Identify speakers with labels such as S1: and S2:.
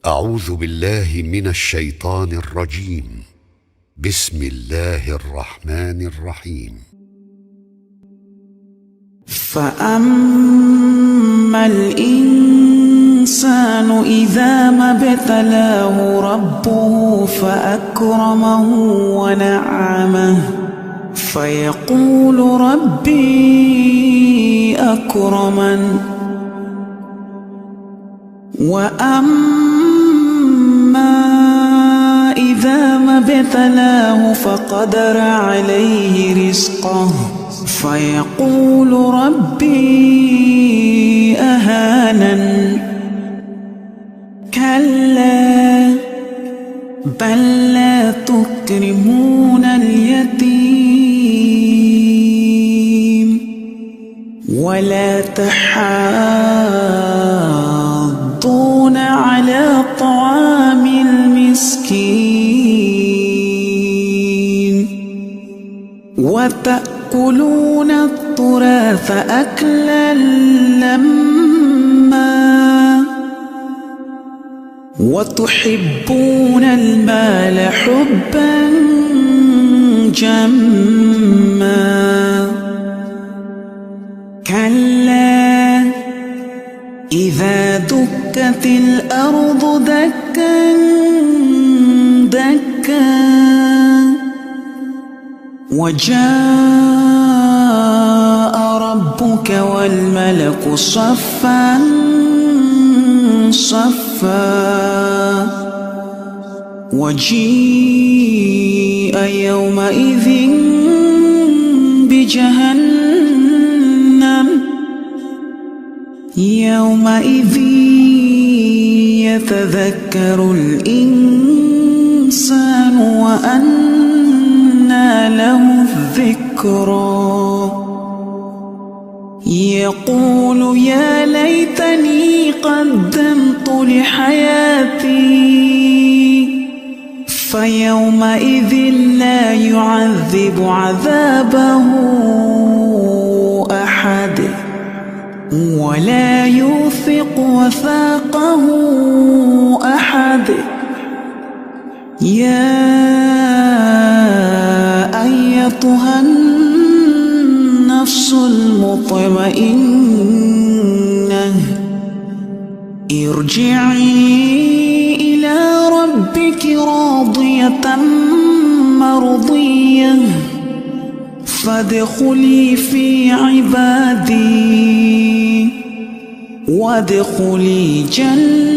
S1: أعوذ بالله من الشيطان الرجيم. بسم الله الرحمن الرحيم.
S2: فأما الإنسان إذا ما ابتلاه ربه فأكرمه ونعمه فيقول ربي أكرمن. وأما إذا ما ابتلاه فقدر عليه رزقه فيقول ربي أهانن. كلا بل لا تكرمون اليتيم ولا تحاضون على طعام المسكين وتأكلون التراث أكلا لما وتحبون المال حبا جما. كلا إذا دكت الأرض دكا دكا وجاء ربك والملك صفا صفا وجيء يومئذ بجهنم يومئذ يتذكر الإنسان وأنى له الذكرى يقول يا ليتني قدمت لحياتي فيومئذ لا يعذب عذابه أحد ولا يوثق وثاقه أحد. يا أيتها النفس المطمئنة ارجعي إلى ربك راضية مرضية فادخلي في عبادي وادخلي جنتي.